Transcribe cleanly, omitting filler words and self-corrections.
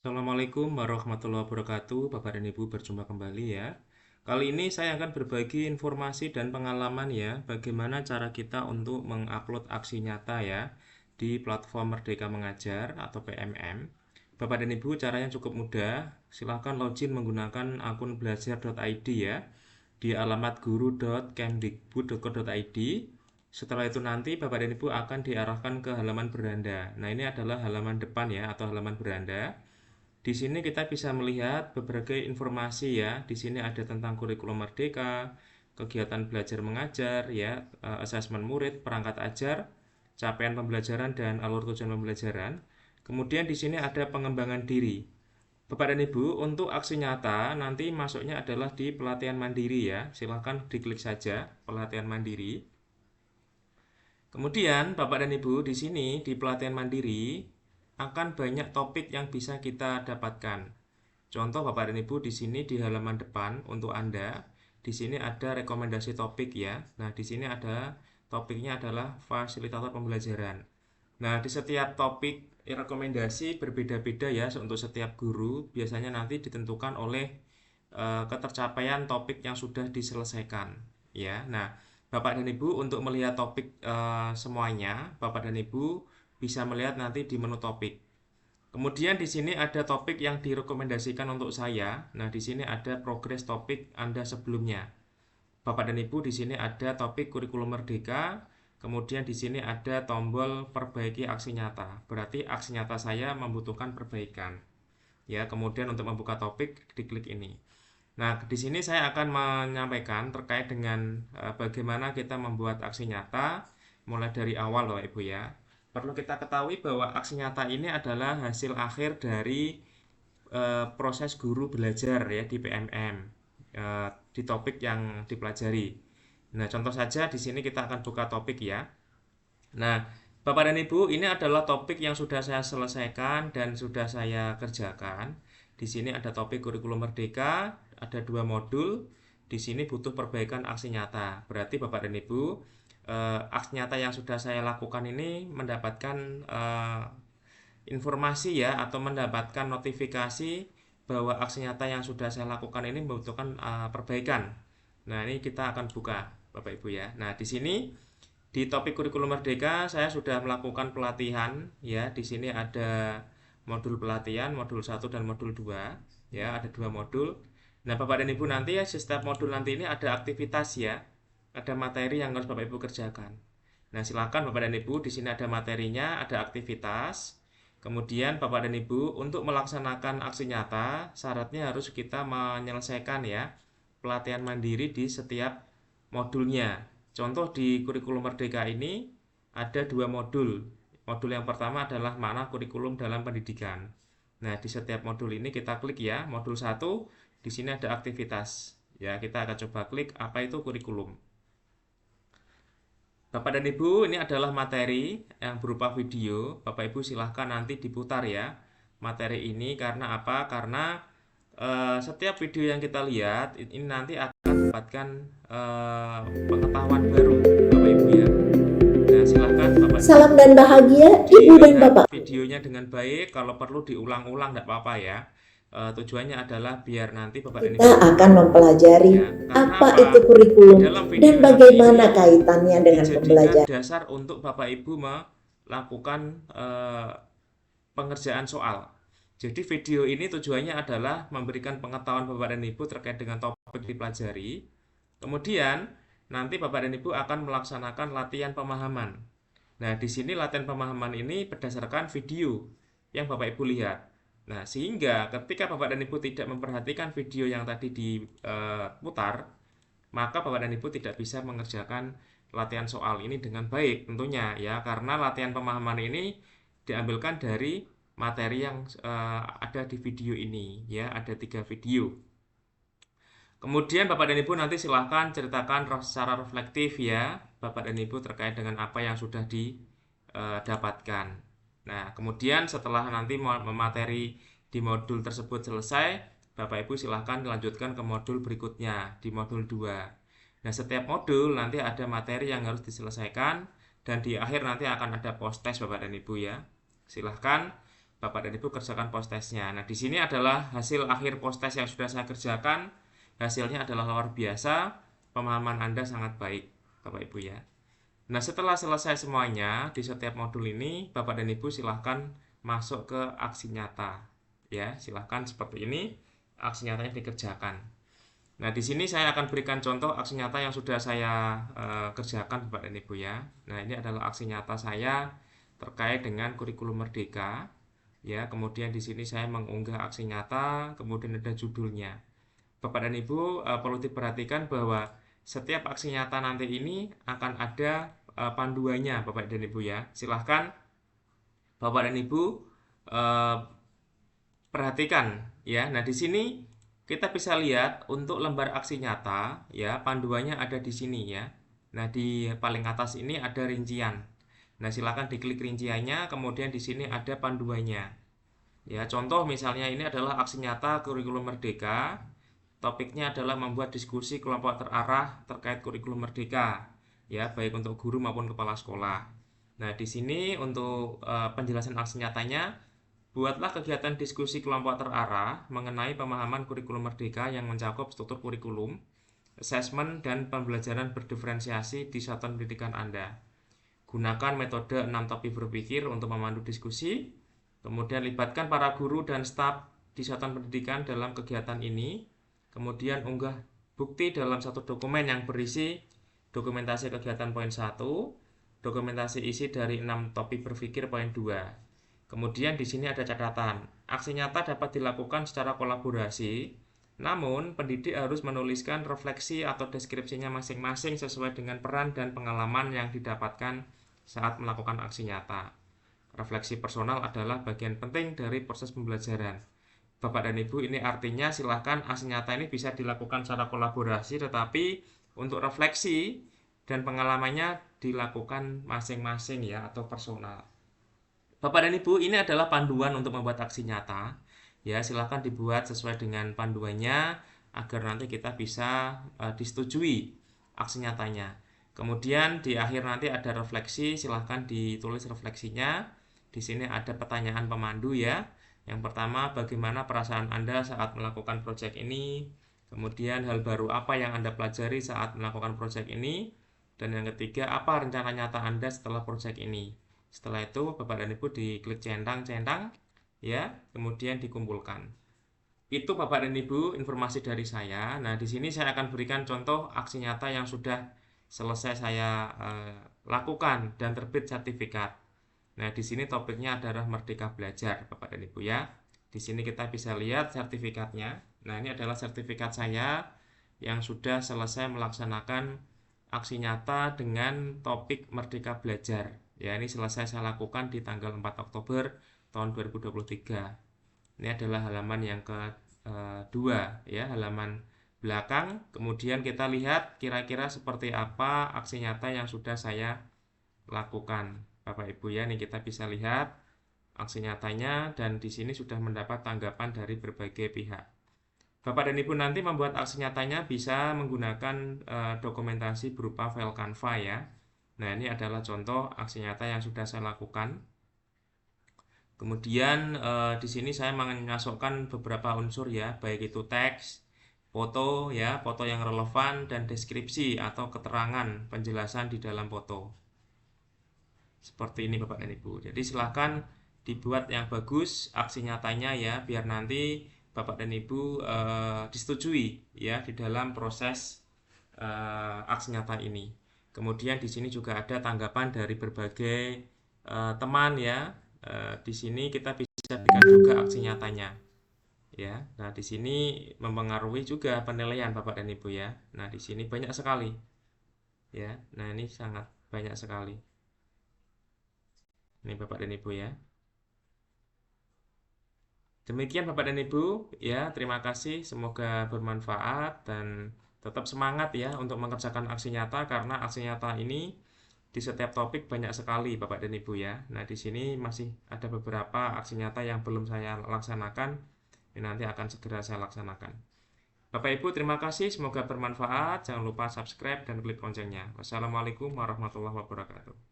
Assalamualaikum warahmatullahi wabarakatuh, Bapak dan Ibu berjumpa kembali ya. Kali ini saya akan berbagi informasi dan pengalaman ya, bagaimana cara kita untuk mengupload aksi nyata ya di platform Merdeka Mengajar atau PMM. Bapak dan Ibu caranya cukup mudah, silahkan login menggunakan akun belajar.id ya di alamat guru.kemdikbud.co.id. Setelah itu nanti Bapak dan Ibu akan diarahkan ke halaman beranda. Nah, ini adalah halaman depan ya atau halaman beranda. Di sini kita bisa melihat beberapa informasi ya. Di sini ada tentang kurikulum merdeka, kegiatan belajar mengajar ya, asesmen murid, perangkat ajar, capaian pembelajaran dan alur tujuan pembelajaran. Kemudian di sini ada pengembangan diri. Bapak dan Ibu, untuk aksi nyata nanti masuknya adalah di pelatihan mandiri ya. Silahkan diklik saja pelatihan mandiri. Kemudian Bapak dan Ibu di sini di pelatihan mandiri akan banyak topik yang bisa kita dapatkan. Contoh Bapak dan Ibu di sini di halaman depan untuk Anda, di sini ada rekomendasi topik ya. Nah, di sini ada topiknya adalah fasilitator pembelajaran. Nah, di setiap topik rekomendasi berbeda-beda ya untuk setiap guru. Biasanya nanti ditentukan oleh ketercapaian topik yang sudah diselesaikan ya. Nah, Bapak dan Ibu untuk melihat topik semuanya, Bapak dan Ibu bisa melihat nanti di menu topik. Kemudian di sini ada topik yang direkomendasikan untuk saya. Nah, di sini ada progres topik Anda sebelumnya. Bapak dan Ibu di sini ada topik kurikulum merdeka. Kemudian di sini ada tombol perbaiki aksi nyata. Berarti aksi nyata saya membutuhkan perbaikan. Ya, kemudian untuk membuka topik diklik ini. Nah, di sini saya akan menyampaikan terkait dengan bagaimana kita membuat aksi nyata mulai dari awal loh Ibu ya. Perlu kita ketahui bahwa aksi nyata ini adalah hasil akhir dari proses guru belajar ya di PMM di topik yang dipelajari. Nah, contoh saja di sini kita akan buka topik ya. Nah, Bapak dan Ibu, ini adalah topik yang sudah saya selesaikan dan sudah saya kerjakan. Di sini ada topik kurikulum merdeka, ada 2 modul. Di sini butuh perbaikan aksi nyata. Berarti Bapak dan Ibu, aksi nyata yang sudah saya lakukan ini mendapatkan informasi ya atau mendapatkan notifikasi bahwa aksi nyata yang sudah saya lakukan ini membutuhkan perbaikan. Nah, ini kita akan buka Bapak Ibu ya. Nah, di sini di topik kurikulum merdeka saya sudah melakukan pelatihan ya. Di sini ada modul pelatihan, modul 1 dan modul 2 ya, ada 2 modul. Nah, Bapak dan Ibu nanti ya setiap modul nanti ini ada aktivitas ya. Ada materi yang harus Bapak Ibu kerjakan. Nah, silakan Bapak dan Ibu di sini ada materinya, ada aktivitas. Kemudian Bapak dan Ibu untuk melaksanakan aksi nyata syaratnya harus kita menyelesaikan ya pelatihan mandiri di setiap modulnya. Contoh di kurikulum merdeka ini ada 2 modul. Modul yang pertama adalah makna kurikulum dalam pendidikan. Nah, di setiap modul ini kita klik ya, modul 1 di sini ada aktivitas. Ya, kita akan coba klik apa itu kurikulum. Bapak dan Ibu, ini adalah materi yang berupa video. Bapak Ibu silahkan nanti diputar ya materi ini karena apa? Karena setiap video yang kita lihat ini nanti akan mendapatkan pengetahuan baru, Bapak Ibu ya. Nah, silahkan Bapak Salam dan bahagia Ibu dan dilihat Bapak. videonya dengan baik. Kalau perlu diulang-ulang tidak apa-apa ya. Tujuannya adalah biar nanti Bapak dan Ibu Kita akan mempelajari ya. Karena apa apa? itu Di kurikulum dalam video dan yang satu bagaimana ini kaitannya dengan dijadikan pembelajaran. dasar untuk Bapak Ibu melakukan pengerjaan soal. Jadi video ini tujuannya adalah memberikan pengetahuan Bapak dan Ibu terkait dengan topik dipelajari. Kemudian nanti Bapak dan Ibu akan melaksanakan latihan pemahaman. Nah, di sini latihan pemahaman ini berdasarkan video yang Bapak Ibu lihat. Nah, sehingga ketika Bapak dan Ibu tidak memperhatikan video yang tadi diputar, maka Bapak dan Ibu tidak bisa mengerjakan latihan soal ini dengan baik tentunya ya, karena latihan pemahaman ini diambilkan dari materi yang ada di video ini ya, ada 3 video. Kemudian Bapak dan Ibu nanti silahkan ceritakan secara reflektif ya Bapak dan Ibu terkait dengan apa yang sudah didapatkan. Nah, kemudian setelah nanti materi di modul tersebut selesai, Bapak Ibu silahkan lanjutkan ke modul berikutnya di modul 2. Nah, setiap modul nanti ada materi yang harus diselesaikan dan di akhir nanti akan ada post test Bapak dan Ibu ya. Silahkan Bapak dan Ibu kerjakan post-testnya. Nah, di sini adalah hasil akhir post-test yang sudah saya kerjakan. Hasilnya adalah luar biasa, pemahaman Anda sangat baik, Bapak Ibu ya. Nah, setelah selesai semuanya di setiap modul ini, Bapak dan Ibu silahkan masuk ke aksi nyata. Ya, silahkan seperti ini, aksi nyatanya dikerjakan. Nah, di sini saya akan berikan contoh aksi nyata yang sudah saya kerjakan, Bapak dan Ibu ya. Nah, ini adalah aksi nyata saya terkait dengan kurikulum Merdeka. Ya, kemudian di sini saya mengunggah aksi nyata, kemudian ada judulnya. Bapak dan Ibu perlu diperhatikan bahwa setiap aksi nyata nanti ini akan ada panduannya, Bapak dan Ibu ya. Silahkan Bapak dan Ibu perhatikan ya. Nah, di sini kita bisa lihat untuk lembar aksi nyata ya, panduannya ada di sini ya. Nah, di paling atas ini ada rincian. Nah, silahkan diklik rinciannya, kemudian di sini ada panduannya. Ya, contoh misalnya ini adalah aksi nyata kurikulum Merdeka. Topiknya adalah membuat diskusi kelompok terarah terkait kurikulum Merdeka, ya, baik untuk guru maupun kepala sekolah. Nah, di sini untuk penjelasan aksi nyatanya, buatlah kegiatan diskusi kelompok terarah mengenai pemahaman kurikulum Merdeka yang mencakup struktur kurikulum, asesmen, dan pembelajaran berdiferensiasi di satuan pendidikan Anda. Gunakan metode 6 topik berpikir untuk memandu diskusi. Kemudian libatkan para guru dan staf di satuan pendidikan dalam kegiatan ini. Kemudian unggah bukti dalam satu dokumen yang berisi dokumentasi kegiatan poin 1, dokumentasi isi dari 6 topik berpikir poin 2. Kemudian di sini ada catatan. Aksi nyata dapat dilakukan secara kolaborasi, namun pendidik harus menuliskan refleksi atau deskripsinya masing-masing sesuai dengan peran dan pengalaman yang didapatkan saat melakukan aksi nyata. Refleksi personal adalah bagian penting dari proses pembelajaran. Bapak dan Ibu, ini artinya silahkan aksi nyata ini bisa dilakukan secara kolaborasi, tetapi untuk refleksi dan pengalamannya dilakukan masing-masing ya, atau personal. Bapak dan Ibu, ini adalah panduan untuk membuat aksi nyata. Ya, silahkan dibuat sesuai dengan panduannya agar nanti kita bisa disetujui aksi nyatanya. Kemudian di akhir nanti ada refleksi, silahkan ditulis refleksinya. Di sini ada pertanyaan pemandu ya. Yang pertama, bagaimana perasaan Anda saat melakukan proyek ini? Kemudian hal baru apa yang Anda pelajari saat melakukan proyek ini? Dan yang ketiga, apa rencana nyata Anda setelah proyek ini? Setelah itu, Bapak dan Ibu diklik centang-centang ya, kemudian dikumpulkan. Itu Bapak dan Ibu informasi dari saya. Nah, di sini saya akan berikan contoh aksi nyata yang sudah selesai saya lakukan dan terbit sertifikat. Nah, di sini topiknya adalah Merdeka Belajar, Bapak dan Ibu ya. Di sini kita bisa lihat sertifikatnya. Nah, ini adalah sertifikat saya yang sudah selesai melaksanakan aksi nyata dengan topik Merdeka Belajar. Ya, ini selesai saya lakukan di tanggal 4 Oktober tahun 2023. Ini adalah halaman yang kedua ya, halaman belakang. Kemudian kita lihat kira-kira seperti apa aksi nyata yang sudah saya lakukan. Bapak Ibu ya, ini kita bisa lihat aksi nyatanya dan di sini sudah mendapat tanggapan dari berbagai pihak. Bapak dan Ibu nanti membuat aksi nyatanya bisa menggunakan dokumentasi berupa file Canva ya. Nah, ini adalah contoh aksi nyata yang sudah saya lakukan. Kemudian di sini saya memasukkan beberapa unsur ya, baik itu teks, foto ya, foto yang relevan dan deskripsi atau keterangan penjelasan di dalam foto. Seperti ini Bapak dan Ibu. Jadi silahkan dibuat yang bagus aksi nyatanya ya, biar nanti Bapak dan Ibu disetujui ya di dalam proses aksi nyata ini. Kemudian di sini juga ada tanggapan dari berbagai teman ya. Di sini kita bisa berikan juga aksi nyatanya. Ya. Nah, di sini mempengaruhi juga penilaian Bapak dan Ibu ya. Nah, di sini banyak sekali. Ya. Nah, ini sangat banyak sekali. Ini Bapak dan Ibu ya. Demikian Bapak dan Ibu ya, terima kasih, semoga bermanfaat dan tetap semangat ya untuk mengerjakan aksi nyata, karena aksi nyata ini di setiap topik banyak sekali Bapak dan Ibu ya. Nah, di sini masih ada beberapa aksi nyata yang belum saya laksanakan. Ini nanti akan segera saya laksanakan. Bapak Ibu terima kasih, semoga bermanfaat. Jangan lupa subscribe dan klik loncengnya. Wassalamualaikum warahmatullahi wabarakatuh.